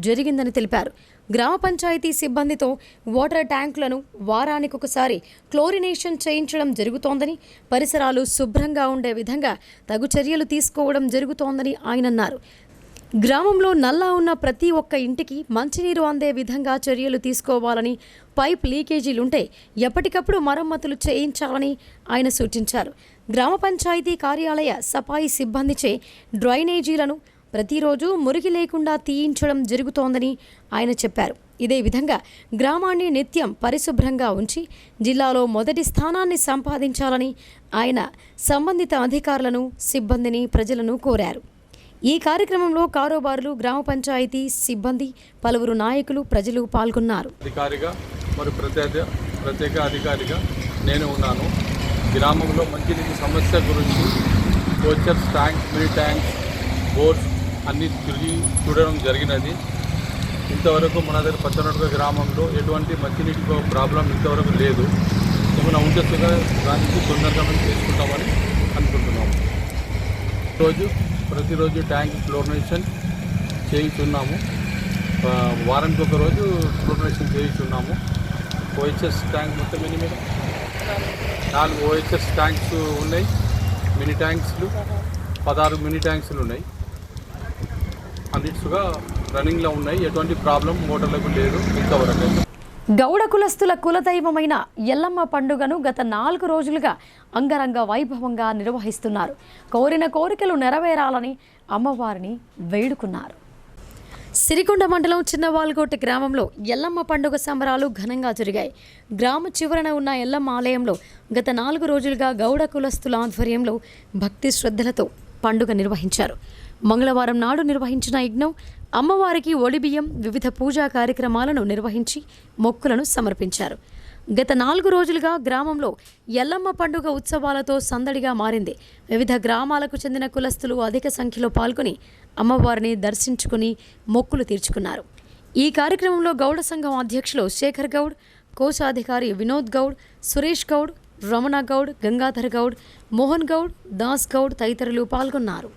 జరిగిందని తెలిపారు. గ్రామ పంచాయతీ సిబ్బందితో వాటర్ ట్యాంకులను వారానికి ఒకసారి క్లోరినేషన్ చేయించడం జరుగుతోందని, పరిసరాలు శుభ్రంగా ఉండే విధంగా తగు చర్యలు తీసుకోవడం జరుగుతోందని ఆయన అన్నారు. గ్రామంలో నల్లా ఉన్న ప్రతి ఒక్క ఇంటికి మంచినీరు అందే విధంగా చర్యలు తీసుకోవాలని, పైప్ లీకేజీలుంటే ఎప్పటికప్పుడు మరమ్మతులు చేయించాలని ఆయన సూచించారు. గ్రామ పంచాయతీ కార్యాలయ సఫాయి సిబ్బందిచే డ్రైనేజీలను ప్రతిరోజు మురికి లేకుండా తీయించడం జరుగుతోందని ఆయన చెప్పారు. ఇదే విధంగా గ్రామాన్ని నిత్యం పరిశుభ్రంగా ఉంచి జిల్లాలో మొదటి స్థానాన్ని సంపాదించాలని ఆయన సంబంధిత అధికారులను, సిబ్బందిని, ప్రజలను కోరారు. ఈ కార్యక్రమంలో కారోబారులు, గ్రామ పంచాయతీ సిబ్బంది, పలువురు నాయకులు, ప్రజలు పాల్గొన్నారు. అధికారిగా మరియు ప్రత్యేక అధికారిగా నేను ఉన్నాను. గ్రామంలో మంచినీటి సమస్య గురించి కోచర్స్ ట్యాంక్స్, మినీ ట్యాంక్స్, బోర్డ్స్ అన్నీ తిరిగి చూడడం జరిగినది. ఇంతవరకు మన దగ్గర పచ్చనడుగ గ్రామంలో ఎటువంటి మంచినీటి ప్రాబ్లం ఇంతవరకు లేదు. ఏమైనా ఉంటే దానికి తొందరగా మనం చేసుకుంటామని అనుకుంటున్నాము. ప్రతిరోజు ట్యాంక్ క్లోరినేషన్ చేయించున్నాము. వారానికి ఒక రోజు క్లోరినేషన్ చేయించున్నాము. ఓహెచ్ఎస్ ట్యాంక్ మొత్తం ఎన్ని మీద 4 ఓహెచ్ఎస్ ట్యాంక్స్ ఉన్నాయి. మినీ ట్యాంక్స్లు 16 మినీ ట్యాంక్స్లు ఉన్నాయి. అన్నిటిగా రన్నింగ్లో ఉన్నాయి. ఎటువంటి ప్రాబ్లం మోటార్లకు లేదు ఇంతవరకు. గౌడ కులస్తుల కులదైవమైన ఎల్లమ్మ పండుగను గత 4 రోజులుగా అంగరంగ వైభవంగా నిర్వహిస్తున్నారు. కోరిన కోరికలు నెరవేరాలని అమ్మవారిని వేడుకున్నారు. సిరికొండ మండలం చిన్నవాల్గోట గ్రామంలో ఎల్లమ్మ పండుగ సంబరాలు ఘనంగా జరిగాయి. గ్రామ చివరన ఉన్న ఎల్లమ్మ ఆలయంలో గత 4 రోజులుగా గౌడ కులస్తుల ఆధ్వర్యంలో భక్తి శ్రద్ధలతో పండుగ నిర్వహించారు. మంగళవారం నాడు నిర్వహించిన యజ్ఞం అమ్మవారికి ఒడిబియ్యం, వివిధ పూజా కార్యక్రమాలను నిర్వహించి మొక్కులను సమర్పించారు. గత 4 రోజులుగా గ్రామంలో ఎల్లమ్మ పండుగ ఉత్సవాలతో సందడిగా మారింది. వివిధ గ్రామాలకు చెందిన కులస్తులు అధిక సంఖ్యలో పాల్గొని అమ్మవారిని దర్శించుకుని మొక్కులు తీర్చుకున్నారు. ఈ కార్యక్రమంలో గౌడ సంఘం అధ్యక్షులు శేఖర్ గౌడ్, కోశాధికారి వినోద్ గౌడ్, సురేష్ గౌడ్, రమణ గౌడ్, గంగాధర్ గౌడ్, మోహన్ గౌడ్, దాస్ గౌడ్ తదితరులు పాల్గొన్నారు.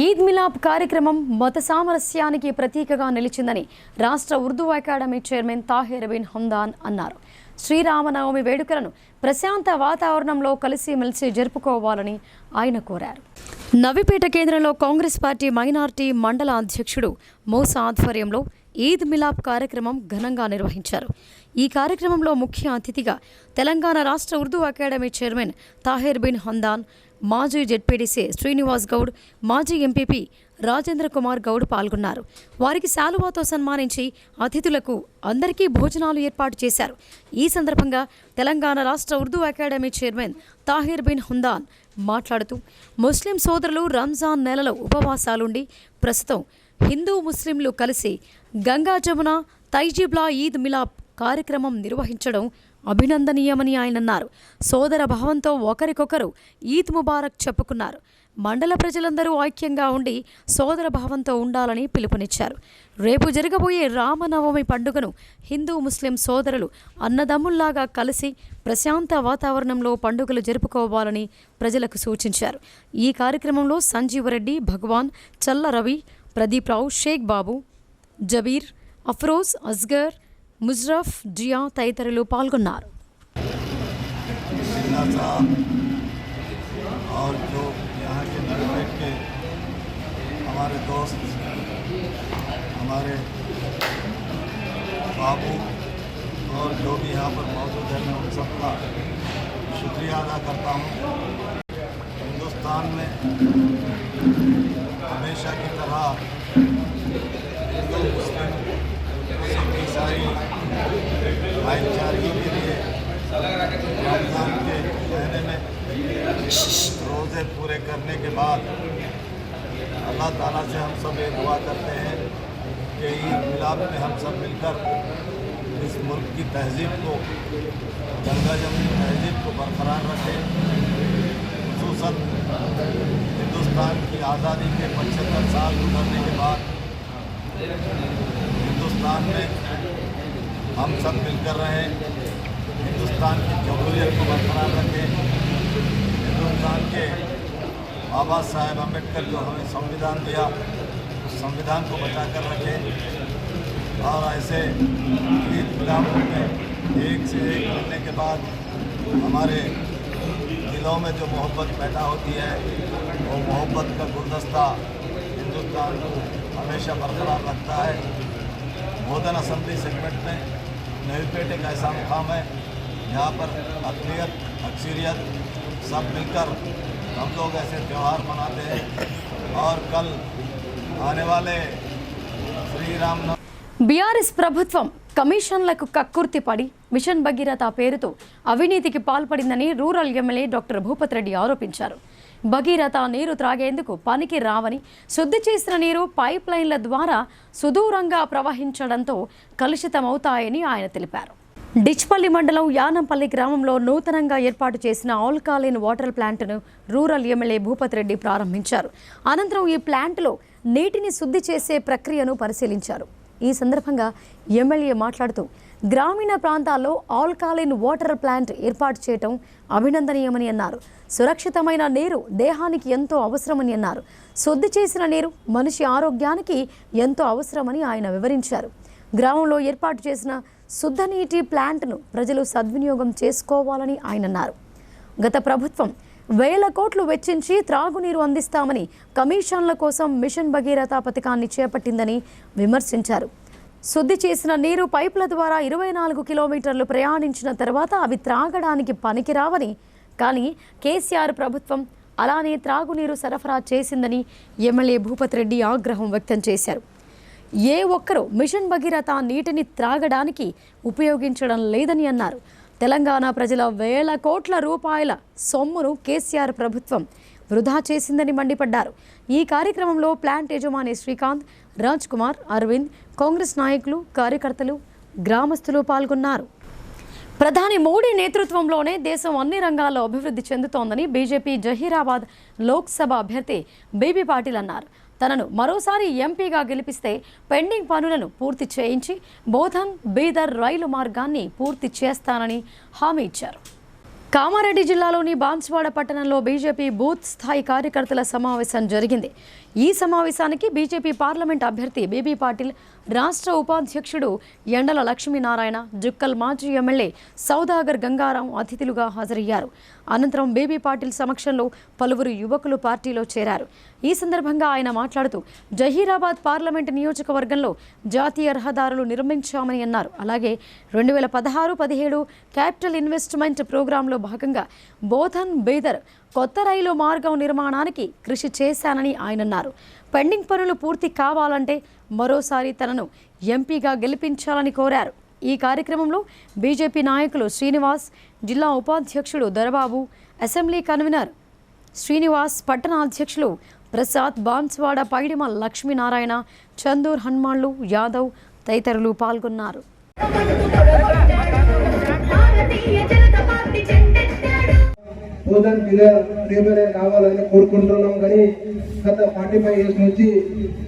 ఈద్ మిలాప్ కార్యక్రమం మత సామరస్యానికి ప్రతీకగా నిలిచిందని రాష్ట్ర ఉర్దూ అకాడమీ చైర్మన్ తాహిర్ బిన్ హమ్దాన్ అన్నారు. శ్రీరామనవమి వేడుకలను ప్రశాంత వాతావరణంలో కలిసిమెలిసి జరుపుకోవాలని ఆయన కోరారు. నవిపేట కేంద్రంలో కాంగ్రెస్ పార్టీ మైనార్టీ మండల అధ్యక్షుడు మోసా ఆధ్వర్యంలో ఈద్ మిలాప్ కార్యక్రమం ఘనంగా నిర్వహించారు. ఈ కార్యక్రమంలో ముఖ్య అతిథిగా తెలంగాణ రాష్ట్ర ఉర్దూ అకాడమీ చైర్మన్ తాహిర్ బిన్ హమ్దాన్, మాజీ జెడ్పీటీసీ శ్రీనివాస్ గౌడ్, మాజీ ఎంపీపీ రాజేంద్ర కుమార్ గౌడ్ పాల్గొన్నారు. వారికి శాలువాతో సన్మానించి అతిథులకు అందరికీ భోజనాలు ఏర్పాటు చేశారు. ఈ సందర్భంగా తెలంగాణ రాష్ట్ర ఉర్దూ అకాడమీ చైర్మన్ తాహిర్ బిన్ హమ్దాన్ మాట్లాడుతూ ముస్లిం సోదరులు రంజాన్ నెలలో ఉపవాసాలుండి ప్రస్తుతం హిందూ ముస్లింలు కలిసి గంగా జమున తైజీబ్లా ఈద్ మిలాప్ కార్యక్రమం నిర్వహించడం అభినందనీయమని ఆయన అన్నారు. సోదర భావంతో ఒకరికొకరు ఈద్ ముబారక్ చెప్పుకున్నారు. మండల ప్రజలందరూ ఐక్యంగా ఉండి సోదర భావంతో ఉండాలని పిలుపునిచ్చారు. రేపు జరగబోయే రామనవమి పండుగను హిందూ ముస్లిం సోదరులు అన్నదమ్ముల్లాగా కలిసి ప్రశాంత వాతావరణంలో పండుగలు జరుపుకోవాలని ప్రజలకు సూచించారు. ఈ కార్యక్రమంలో సంజీవరెడ్డి, భగవాన్, చల్ల రవి, ప్రదీప్ రావు, షేక్ బాబు, జబీర్, అఫ్రోజ్, అస్గర్, ముజ్రఫ్, జియా తదితరులు పాల్గొన్నారు. और जो यहाँ के नवपेट के हमारे दोस्त, हमारे बाबू और जो भी यहाँ पर मौजूद है, मैं उन सबका शुक्रिया अदा करता हूँ। हिंदुस्तान में हमेशा की तरह हिंदू मुस्लिम सिख ईसाई भाईचारे के लिए रमज़ान के महीने में रोज़े पूरे करने के बाद अल्लाह ताला से हम सब ये दुआ करते हैं कि ईद मिलाद में हम सब मिलकर इस मुल्क की तहज़ीब को, गंगा जमुनी तहज़ीब को बरकरार रखें। ख़ुसूसन हिंदुस्तान की आज़ादी के 75 साल गुजरने के बाद हिंदुस्तान में हम सब मिलकर रहें, हिंदुस्तान की जमहूरियत को बरकरार रखें, हिंदुस्तान के बाबा साहेब अम्बेडकर जो हमें संविधान दिया उस संविधान को बचा कर रखें और ऐसे ईद गुलामों में एक से एक मिलने के बाद हमारे दिलों में जो मोहब्बत पैदा होती है वो मोहब्बत का गुलदस्ता हिंदुस्तान को हमेशा बरकरार रखता है। बोधन असम्बली सेगमेंट में नवीपेट एक ऐसा मुकाम है यहाँ पर अक़लियत अक्सरियत सब मिलकर हम लोग ऐसे त्यौहार मनाते हैं और कल आने वाले श्री राम బీఆర్ఎస్ ప్రభుత్వం కమిషన్లకు కక్కుర్తి పడి మిషన్ భగీరథ పేరుతో అవినీతికి పాల్పడిందని rural MLA doctor Bhupath Reddy ఆరోపించారు. భగీరథ నీరు త్రాగేందుకు పనికి రావని, శుద్ధి చేసిన నీరు పైప్ లైన్ల ద్వారా సుదూరంగా ప్రవహించడంతో కలుషితమవుతాయని ఆయన తెలిపారు. డిచ్పల్లి మండలం యానంపల్లి గ్రామంలో నూతనంగా ఏర్పాటు చేసిన ఆల్కలైన్ వాటర్ ప్లాంట్ను రూరల్ ఎమ్మెల్యే భూపత్ రెడ్డి ప్రారంభించారు. అనంతరం ఈ ప్లాంట్లో నీటిని శుద్ధి చేసే ప్రక్రియను పరిశీలించారు. ఈ సందర్భంగా ఎమ్మెల్యే మాట్లాడుతూ గ్రామీణ ప్రాంతాల్లో ఆల్కలైన్ వాటర్ ప్లాంట్ ఏర్పాటు చేయడం అభినందనీయమని అన్నారు. సురక్షితమైన నీరు దేహానికి ఎంతో అవసరమని అన్నారు. శుద్ధి చేసిన నీరు మనిషి ఆరోగ్యానికి ఎంతో అవసరమని ఆయన వివరించారు. గ్రామంలో ఏర్పాటు చేసిన శుద్ధ నీటి ప్లాంట్ను ప్రజలు సద్వినియోగం చేసుకోవాలని ఆయన అన్నారు. గత ప్రభుత్వం వేల కోట్లు వెచ్చించి త్రాగునీరు అందిస్తామని కమిషన్ల కోసం మిషన్ భగీరథ పథకాన్ని చేపట్టిందని విమర్శించారు. శుద్ధి చేసిన నీరు పైపుల ద్వారా 24 కిలోమీటర్లు ప్రయాణించిన తర్వాత అవి త్రాగడానికి పనికిరావని, కానీ కేసీఆర్ ప్రభుత్వం అలానే త్రాగునీరు సరఫరా చేసిందని ఎమ్మెల్యే భూపత్ రెడ్డి ఆగ్రహం వ్యక్తం చేశారు. ఏ ఒక్కరూ మిషన్ భగీరథ నీటిని త్రాగడానికి ఉపయోగించడం లేదని అన్నారు. తెలంగాణ ప్రజల వేల కోట్ల రూపాయల సొమ్మును కేసీఆర్ ప్రభుత్వం వృధా చేసిందని మండిపడ్డారు. ఈ కార్యక్రమంలో ప్లాంట్ యజమాని శ్రీకాంత్, రాజ్ కుమార్, అరవింద్, కాంగ్రెస్ నాయకులు, కార్యకర్తలు, గ్రామస్తులు పాల్గొన్నారు. ప్రధాని మోడీ నేతృత్వంలోనే దేశం అన్ని రంగాల్లో అభివృద్ధి చెందుతోందని బీజేపీ జహీరాబాద్ లోక్సభ అభ్యర్థి బీబీ పాటిల్ అన్నారు. తనను మరోసారి ఎంపీగా గెలిపిస్తే పెండింగ్ పనులను పూర్తి చేయించి బోధన్ బీదర్ రైలు మార్గాన్ని పూర్తి చేస్తానని హామీ ఇచ్చారు. కామారెడ్డి జిల్లాలోని బాన్స్వాడ పట్టణంలో బీజేపీ బూత్ స్థాయి కార్యకర్తల సమావేశం జరిగింది. ఈ సమావేశానికి బీజేపీ పార్లమెంట్ అభ్యర్థి బీబీ పాటిల్, రాష్ట్ర ఉపాధ్యక్షుడు ఎండల లక్ష్మీనారాయణ, జుక్కల్ మాజీ ఎమ్మెల్యే సౌదాగర్ గంగారాం అతిథులుగా హాజరయ్యారు. అనంతరం బీబీ పాటిల్ సమక్షంలో పలువురు యువకులు పార్టీలో చేరారు. ఈ సందర్భంగా ఆయన మాట్లాడుతూ జహీరాబాద్ పార్లమెంట్ నియోజకవర్గంలో జాతీయ రహదారులు నిర్మించామని అన్నారు. అలాగే 2016-17 క్యాపిటల్ ఇన్వెస్ట్మెంట్ ప్రోగ్రాంలో భాగంగా బోధన్ బీదర్ కొత్త రైలు మార్గం నిర్మాణానికి కృషి చేశానని ఆయన అన్నారు. పెండింగ్ పనులు పూర్తి కావాలంటే మరోసారి తనను ఎంపీగా గెలిపించాలని కోరారు. ఈ కార్యక్రమంలో బీజేపీ నాయకులు శ్రీనివాస్, జిల్లా ఉపాధ్యక్షుడు దొరబాబు, అసెంబ్లీ కన్వీనర్ శ్రీనివాస్, పట్టణ అధ్యక్షులు ప్రసాద్, బాన్స్వాడ పైడిమ లక్ష్మీనారాయణ, చందూర్ హనుమాన్లు, యాదవ్ తదితరులు పాల్గొన్నారు. బోధన్ బీదర్ రైల్వే కావాలని కోరుకుంటున్నాం. కానీ గత 45 ఇయర్స్ నుంచి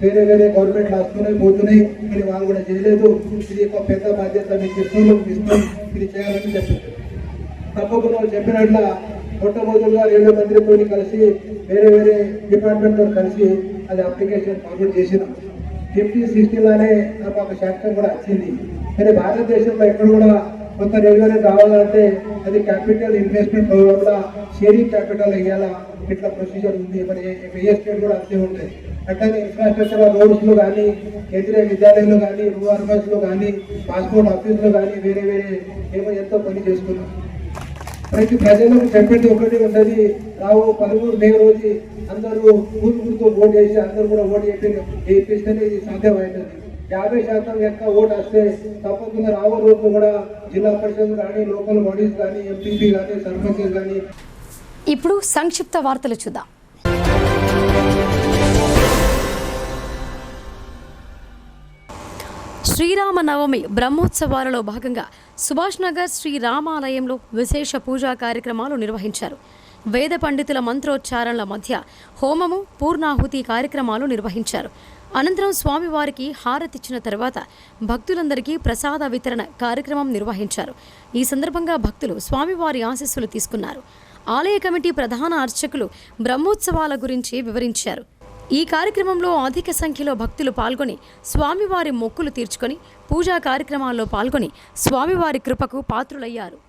వేరే గవర్నమెంట్ వస్తున్నాయి పోతున్నాయి, కానీ వాళ్ళు కూడా చేయలేదు. ఇది ఒక పెద్ద బాధ్యత మీకు ఇస్తున్నాం, ఇది చేయాలని చెప్పింది. తప్పకుండా చెప్పినట్ల మొట్టమొదటిగా రైల్వే మంత్రితో కలిసి వేరే డిపార్ట్మెంట్తో కలిసి అది అప్లికేషన్ ఫార్వర్డ్ చేసిన 50-60లోనే నాకు ఒక శాంక్షన్ కూడా వచ్చింది. కానీ భారతదేశంలో ఎక్కడ కూడా కొత్త రైల్వే కావాలంటే అది క్యాపిటల్ ఇన్వెస్ట్మెంట్ ప్రోగ్రామ్లో షేరింగ్ క్యాపిటల్ ఇవ్వాలా, ఇట్లా ప్రొసీజర్ ఉంది. మరి ఏ స్టేట్ కూడా అంతే ఉంటాయి. అట్లానే ఇన్ఫ్రాస్ట్రక్చర్ రోడ్స్లో కానీ, కేంద్రీయ విద్యాలయంలో కానీ, రూరల్ బస్లో కానీ, పాస్పోర్ట్ ఆఫీస్లో కానీ వేరే ఏమో ఎంతో పని చేసుకున్నాం. ప్రతి ప్రజలకు చెప్పేది ఒకటి ఉంటుంది, రావు 13 మే రోజు అందరూ గుర్తు ఓటు వేసి అందరూ కూడా ఓటు వేపిస్తేనే ఇది సాధ్యమవుతుంది. 50% యొక్క ఓటు వస్తే తప్పకుండా రావు రోజు కూడా జిల్లా పరిషత్ కానీ, లోకల్ బాడీస్ కానీ, ఎంపీపీ కానీ, సర్పంచెస్ కానీ. ఇప్పుడు సంక్షిప్త వార్తలు చూద్దాం. శ్రీరామనవమి బ్రహ్మోత్సవాలలో భాగంగా సుభాష్ నగర్ శ్రీ రామాలయంలో విశేష పూజా కార్యక్రమాలు నిర్వహించారు. వేద పండితుల మంత్రోచ్చారణల మధ్య హోమము, పూర్ణాహుతి కార్యక్రమాలు నిర్వహించారు. అనంతరం స్వామివారికి హారతిచ్చిన తర్వాత భక్తులందరికీ ప్రసాద వితరణ కార్యక్రమం నిర్వహించారు. ఈ సందర్భంగా భక్తులు స్వామివారి ఆశీస్సులు తీసుకున్నారు. ఆలయ కమిటీ ప్రధాన అర్చకులు బ్రహ్మోత్సవాల గురించి వివరించారు. ఈ కార్యక్రమంలో అధిక సంఖ్యలో భక్తులు పాల్గొని స్వామివారి మొక్కులు తీర్చుకొని పూజా కార్యక్రమాల్లో పాల్గొని స్వామివారి కృపకు పాత్రులయ్యారు.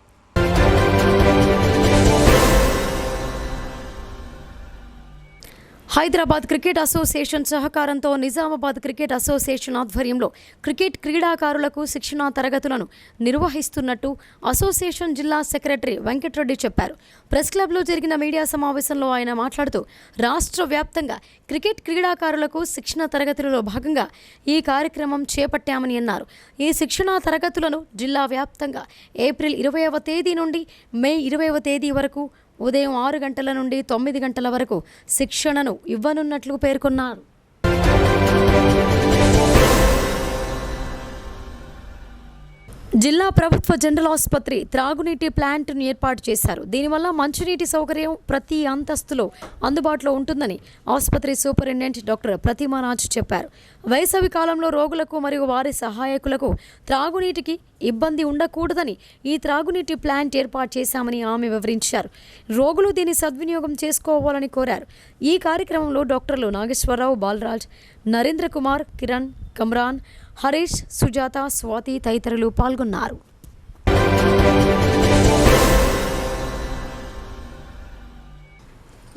హైదరాబాద్ క్రికెట్ అసోసియేషన్ సహకారంతో నిజామాబాద్ క్రికెట్ అసోసియేషన్ ఆధ్వర్యంలో క్రికెట్ క్రీడాకారులకు శిక్షణా తరగతులను నిర్వహిస్తున్నట్టు అసోసియేషన్ జిల్లా సెక్రటరీ వెంకటరెడ్డి చెప్పారు. ప్రెస్ క్లబ్లో జరిగిన మీడియా సమావేశంలో ఆయన మాట్లాడుతూ రాష్ట్ర వ్యాప్తంగా క్రికెట్ క్రీడాకారులకు శిక్షణ తరగతులలో భాగంగా ఈ కార్యక్రమం చేపట్టామని అన్నారు. ఈ శిక్షణా తరగతులను జిల్లా వ్యాప్తంగా ఏప్రిల్ 20వ తేదీ నుండి మే 20వ తేదీ వరకు ఉదయం 6 గంటల నుండి 9 గంటల వరకు శిక్షణను ఇవ్వనున్నట్లు పేర్కొన్నారు. జిల్లా ప్రభుత్వ జనరల్ ఆసుపత్రి త్రాగునీటి ప్లాంట్ను ఏర్పాటు చేశారు. దీనివల్ల మంచినీటి సౌకర్యం ప్రతి అంతస్తులో అందుబాటులో ఉంటుందని ఆసుపత్రి సూపరింటెండెంట్ డాక్టర్ ప్రతిమారాజ్ చెప్పారు. వేసవి కాలంలో రోగులకు మరియు వారి సహాయకులకు త్రాగునీటికి ఇబ్బంది ఉండకూడదని ఈ త్రాగునీటి ప్లాంట్ ఏర్పాటు చేశామని ఆమె వివరించారు. రోగులు దీన్ని సద్వినియోగం చేసుకోవాలని కోరారు. ఈ కార్యక్రమంలో డాక్టర్లు నాగేశ్వరరావు, బాలరాజ్, నరేంద్ర కుమార్, కిరణ్, కమ్రాన్, హరీష్, సుజాత, స్వాతి తదితరులు పాల్గొన్నారు.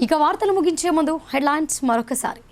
ఇక వార్తలు ముగించే ముందు హెడ్లైన్స్ మరొకసారి.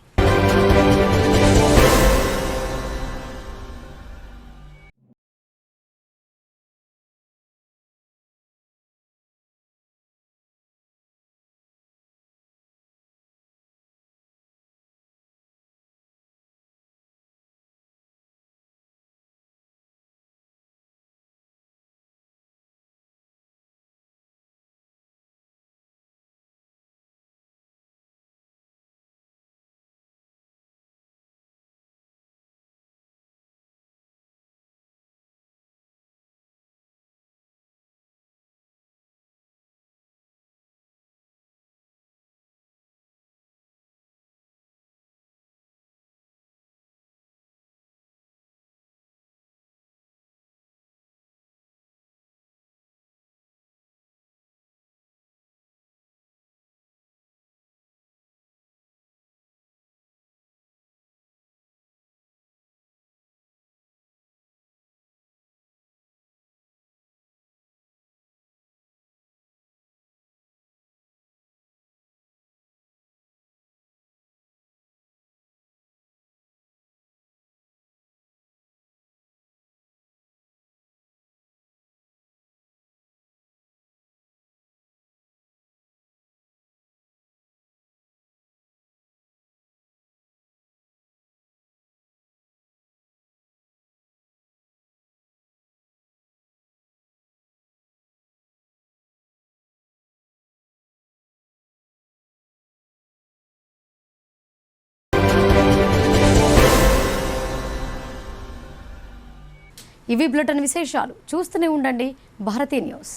ఇవి బులెటిన్ విశేషాలు. చూస్తూనే ఉండండి భారతీ న్యూస్.